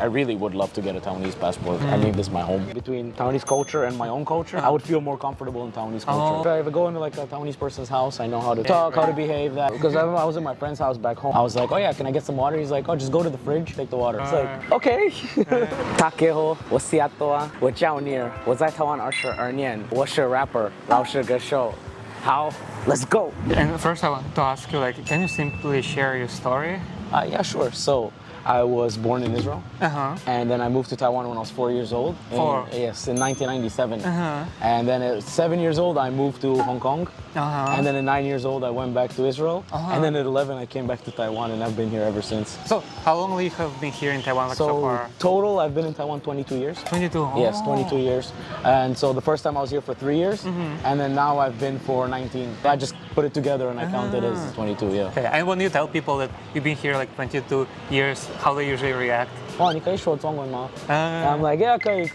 I really would love to get a Taiwanese passport. I think this is my home. Between Taiwanese culture and my own culture, I would feel more comfortable in Taiwanese culture. If I go into like a Taiwanese person's house, I know how to talk, how to behave. That because I was at my friend's house back home. I was like, oh yeah, can I get some water? He's like, oh, just go to the fridge, take the water. It's like, okay. 大家好，我是亚多啊，我叫尼尔，我在台湾22年，我是 rapper，饶舌歌手。好，let's go. And first, I want to ask you, like, can you simply share your story? Yeah, sure. So I was born in Israel, and then I moved to Taiwan when I was 4 years old. Yes, in 1997. And then at 7 years old, I moved to Hong Kong. And then at 9 years old, I went back to Israel. And then at 11, I came back to Taiwan, and I've been here ever since. So how long you have been here in Taiwan, like, so far? Total, I've been in Taiwan 22 years. 22? Oh. Yes, 22 years. And so the first time I was here for 3 years, and then now I've been for 19. I just put it together and I counted as 22, yeah. Okay, and when you tell people that you've been here like 22 years, how they usually react? 哇，你可以说中文吗？I'm like, yeah, 可以。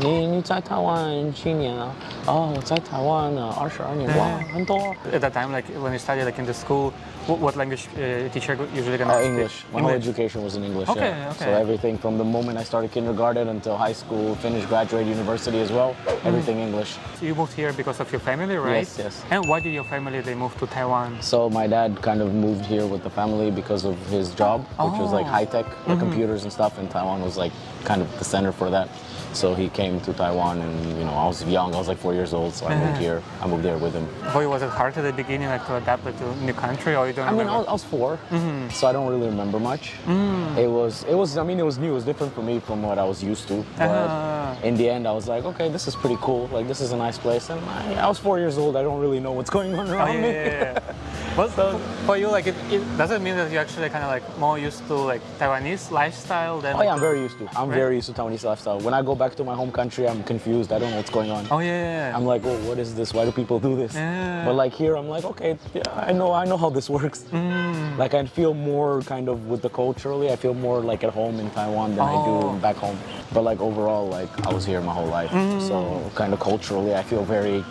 你在台湾几年啊？哦，我在台湾22年，哇，很多。At that time, like when you studied like in the school, what language teacher usually gonna speak? English. My whole education was in English. Okay, yeah. okay. So everything from the moment I started kindergarten until high school, finished, graduated university as well, everything English. So you moved here because of your family, right? Yes, yes. And why did your family they move to Taiwan? So my dad kind of moved here with the family because of his job, which was like high tech, like computers and stuff, and Taiwan was like kind of the center for that. So he came to Taiwan, and I was young. I was like 4 years old, so I moved here. I moved there with him. Boy, was it hard at the beginning, like to adapt like, to a new country, or you don't remember? I was 4, so I don't really remember much. It was new. It was different for me from what I was used to. But in the end, I was like, okay, this is pretty cool. Like, this is a nice place. And I was 4 years old. I don't really know what's going on around me. Well, so for you, like, it doesn't mean that you actually kind of like more used to like Taiwanese lifestyle than. Oh yeah, I'm very used to. I'm very used to Taiwanese lifestyle. When I go back to my home country, I'm confused. I don't know what's going on. Oh yeah. I'm like, oh, what is this? Why do people do this? But like here, I'm like, okay, yeah, I know how this works. Like I feel more kind of with the culturally. I feel more like at home in Taiwan than I do back home. But like overall, like I was here my whole life, so kind of culturally, I feel very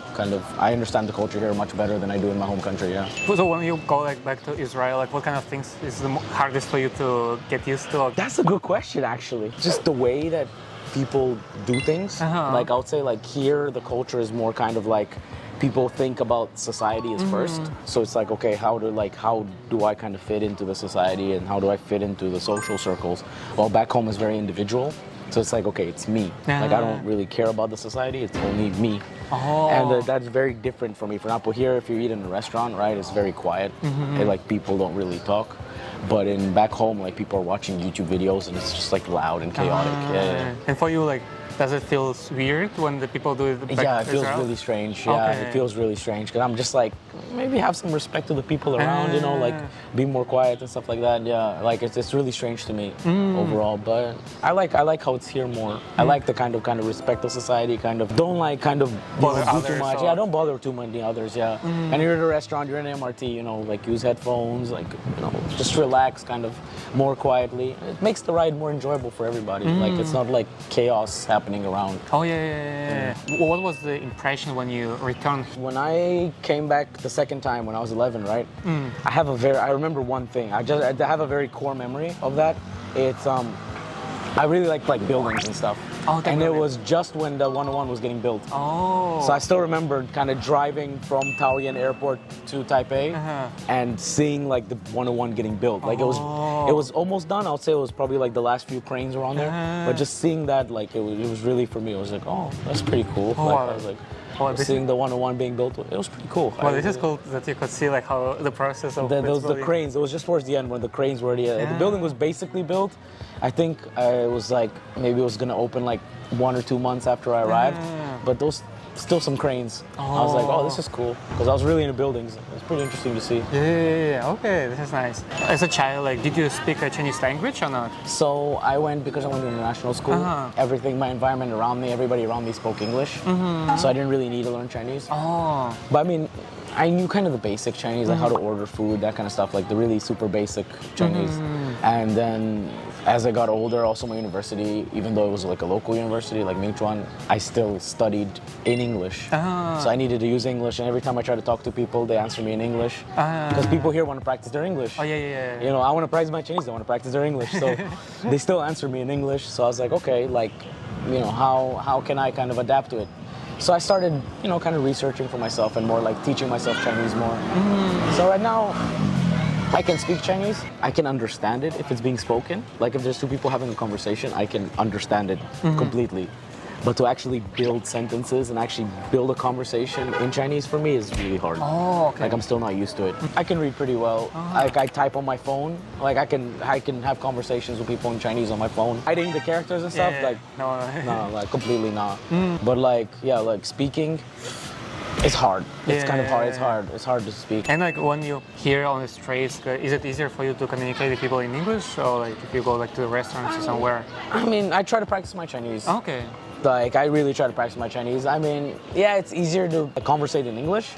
I understand the culture here much better than I do in my home country. Yeah. So when you go like back to Israel, like what kind of things is the hardest for you to get used to? That's a good question, actually. Just the way that people do things. Like I would say, like here, the culture is more kind of like people think about society as first. So it's like, okay, how do I kind of fit into the society, and how do I fit into the social circles? Well, back home is very individual. So it's like, okay, it's me. Like I don't really care about the society. It's only me. And that's very different for me. For example, here, if you eat in a restaurant, right, it's very quiet. And like people don't really talk. But in back home, like people are watching YouTube videos, and it's just like loud and chaotic. And for you, like, does it feel weird when the people do it back Yeah, it to feels Israel? really strange. Yeah, it feels really strange because I'm just like, maybe have some respect to the people around, like be more quiet and stuff like that. Yeah, like it's really strange to me overall. But I like how it's here more. I like the kind of respect of society. Don't like do too much. Yeah, don't bother too many others. Yeah, and you're at a restaurant, you're in an MRT. Like use headphones. Like just relax, kind of more quietly. It makes the ride more enjoyable for everybody. Like it's not like chaos happening around. Oh yeah. What was the impression when you returned? When I came back the second time when I was 11, right? I remember one thing. I have a very core memory of that. It's I really like buildings and stuff. And it was just when the 101 was getting built. So I still remember kind of driving from Taoyuan Airport to Taipei and seeing like the 101 getting built. Like it was almost done. I would say it was probably like the last few cranes were on there. But just seeing that, like it was really for me. It was like, oh, that's pretty cool. I was like, seeing the 101 being built, it was pretty cool. Well, this is cool that you could see like how the process of the cranes. It was just towards the end when the cranes were already. The building was basically built. I think it was like maybe it was gonna open like 1 or 2 months after I arrived, but those still some cranes. I was like, oh, this is cool, because I was really into buildings. It's pretty interesting to see. Yeah. Okay, this is nice. As a child, like, did you speak a Chinese language or not? So I went because I went to international school. Everything, my environment around me, everybody around me spoke English, so I didn't really need to learn Chinese. But I mean, I knew kind of the basic Chinese, like how to order food, that kind of stuff, like the really super basic Chinese. And then as I got older, also my university, even though it was like a local university, like Mingchuan, I still studied in English. So I needed to use English, and every time I try to talk to people, they answer me in English. Because people here want to practice their English. Oh, yeah. You know, I want to practice my Chinese, they want to practice their English. So they still answer me in English. So I was like, okay, like, you know, how can I kind of adapt to it? So I started, you know, kind of researching for myself and more like teaching myself Chinese more. So right now, I can speak Chinese. I can understand it if it's being spoken. Like if there's two people having a conversation, I can understand it completely. But to actually build sentences and actually build a conversation in Chinese for me is really hard. Oh, okay. Like I'm still not used to it. I can read pretty well. Like I type on my phone. Like I can have conversations with people in Chinese on my phone. Writing the characters and stuff, like no, like completely not. But like like speaking, it's hard. It's kind of hard. It's hard to speak. And like when you hear on the streets, is it easier for you to communicate with people in English, or like if you go like to the restaurants or somewhere? I mean, I try to practice my Chinese. Okay. Like I really try to practice my Chinese. I mean, yeah, it's easier to conversate in English,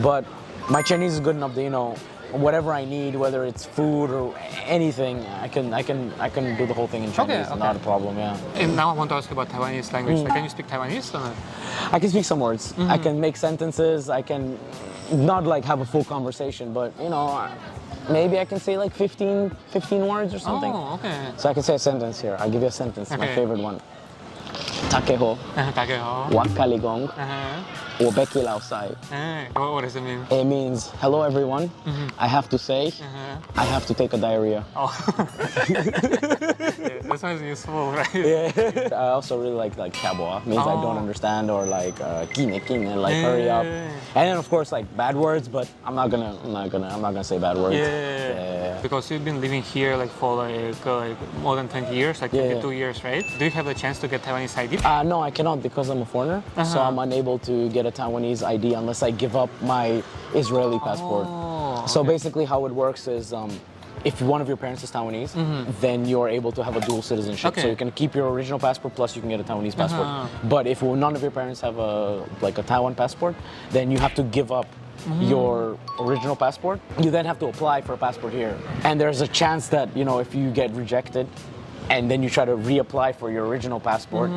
but my Chinese is good enough that, you know, whatever I need, whether it's food or anything, I can do the whole thing in Chinese. Okay. Not a problem. Yeah. And now I want to ask you about Taiwanese language. Like, can you speak Taiwanese? Or not? I can speak some words. I can make sentences. I can not like have a full conversation, but you know, maybe I can say like 15 words or something. Oh, okay. So I can say a sentence here. I'll give you a sentence. My Okay. favorite one. Takeho, 大家好. wakaligong, wobeki laosai. What does it mean? It means, hello everyone, I have to say, I have to take a diarrhea. Oh. That sounds useful, right? Yeah. I also really like kaboa, means I don't understand, or like kine, like hurry up. And then of course like bad words, but I'm not gonna say bad words. Yeah. Because you've been living here like for like more than 20 years, like 22 years, right? Do you have the chance to get Taiwanese ID? No, I cannot because I'm a foreigner, so I'm unable to get a Taiwanese ID unless I give up my Israeli passport. So basically how it works is if one of your parents is Taiwanese, then you're able to have a dual citizenship. Okay. So you can keep your original passport plus you can get a Taiwanese passport. But if none of your parents have a Taiwan passport, then you have to give up your original passport. You then have to apply for a passport here. And there's a chance that, you know, if you get rejected and then you try to reapply for your original passport,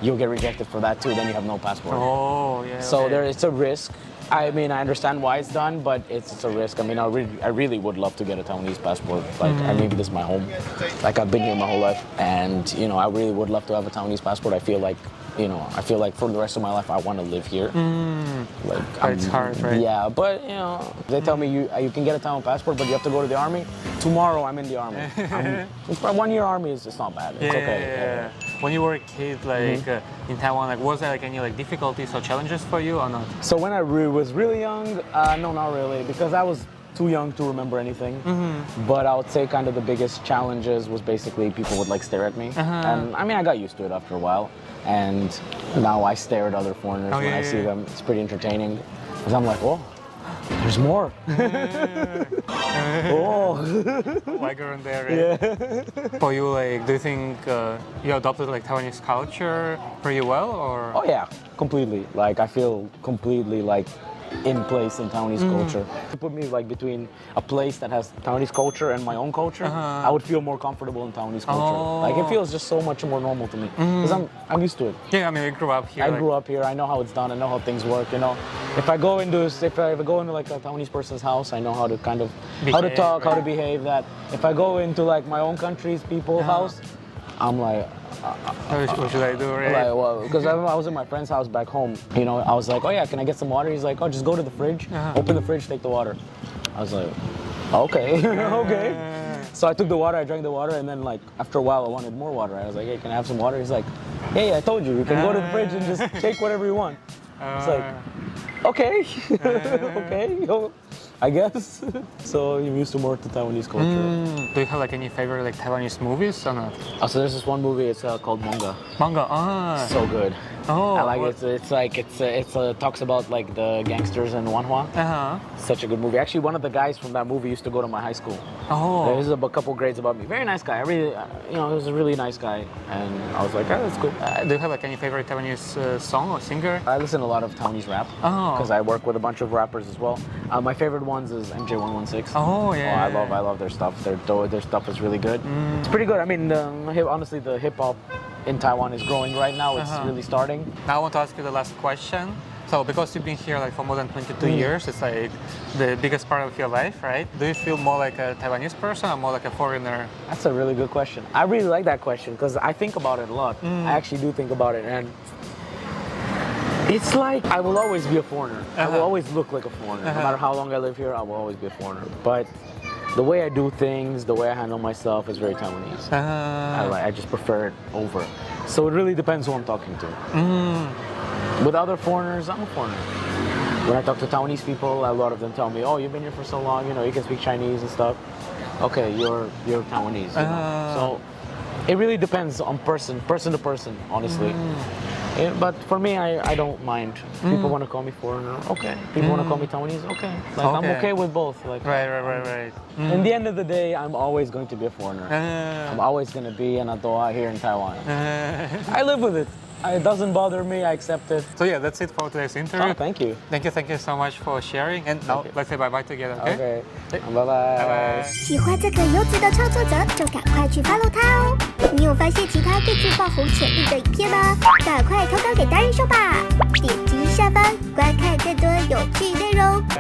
you'll get rejected for that too, then you have no passport. Oh, yeah. So it's a risk. I mean, I understand why it's done, but it's a risk. I mean, I really would love to get a Taiwanese passport. Like, I mean, this is my home. Like, I've been here my whole life. And, you know, I really would love to have a Taiwanese passport. I feel like for the rest of my life, I want to live here. Like, it's hard, right? Yeah, but, you know, they tell me you can get a Taiwan passport, but you have to go to the army. Tomorrow, I'm in the army. 1 year army is not bad. It's okay. Yeah. When you were a kid, like in Taiwan, like was there like any like difficulties or challenges for you or not? So when I was really young, no, not really, because I was too young to remember anything. But I would say kind of the biggest challenges was basically people would like stare at me. And I mean, I got used to it after a while. And now I stare at other foreigners when I see them. It's pretty entertaining. Because I'm like, oh, there's more. Like around there, right? For you, like, do you think you adopted like Taiwanese culture pretty well, or? Oh yeah, completely. Like I feel completely like in place in Taiwanese culture. You put me like between a place that has Taiwanese culture and my own culture, I would feel more comfortable in Taiwanese culture. Like it feels just so much more normal to me because I'm used to it. Yeah, I mean, I grew up here. I grew up here. I know how it's done. I know how things work. You know, if I go into like a Taiwanese person's house, I know how to kind of how to talk, how to behave. That if I go into like my own country's people's house, I'm like. What should I do, right? Like, well, because I was in my friend's house back home. You know, I was like, oh yeah, can I get some water? He's like, oh, just go to the fridge, open the fridge, take the water. I was like, okay, okay. So I took the water, I drank the water, and then like after a while, I wanted more water. I was like, hey, can I have some water? He's like, hey, I told you, you can go to the fridge and just take whatever you want. It's like, okay, okay. I guess. So I'm used to more to Taiwanese culture. Do you have like any favorite like Taiwanese movies or not? So there's this one movie. It's called Manga. Manga. So good. Oh. I like it. It's like it talks about like the gangsters in Wanhua. Such a good movie. Actually, one of the guys from that movie used to go to my high school. Oh. There's a couple grades above me. Very nice guy. I really, he was a really nice guy, and I was like, oh, that's cool. Do you have like any favorite Taiwanese song or singer? I listen to a lot of Taiwanese rap because I work with a bunch of rappers as well. My favorite ones is MJ116. Oh yeah. I love their stuff. Their stuff is really good. It's pretty good. I mean, honestly, the hip hop in Taiwan is growing right now. It's really starting. Now I want to ask you the last question. So because you've been here like for more than 22 years, it's like the biggest part of your life, right? Do you feel more like a Taiwanese person or more like a foreigner? That's a really good question. I really like that question because I think about it a lot. I actually do think about it, and it's like I will always be a foreigner. I will always look like a foreigner. No matter how long I live here, I will always be a foreigner. But the way I do things, the way I handle myself is very Taiwanese. I just prefer it over. So it really depends who I'm talking to. With other foreigners, I'm a foreigner. When I talk to Taiwanese people, a lot of them tell me, "Oh, you've been here for so long. You can speak Chinese and stuff." Okay, you're Taiwanese. So it really depends on person to person, honestly. But for me, I don't mind. People want to call me foreigner, okay. People want to call me Taiwanese, okay. I'm okay with both. Right. In the end of the day, I'm always going to be a foreigner. I'm always going to be an adult here in Taiwan. I live with it. It doesn't bother me. I accept it. So yeah, that's it for today's interview. Oh, thank you. Thank you so much for sharing. And now let's say bye-bye together, okay? Okay. Bye-bye. 喜欢这个优质的创作者，就赶快去 follow 他哦！你有发现其他更具爆红潜力的影片吗？赶快投稿给达人秀吧！点击下方观看更多有趣内容。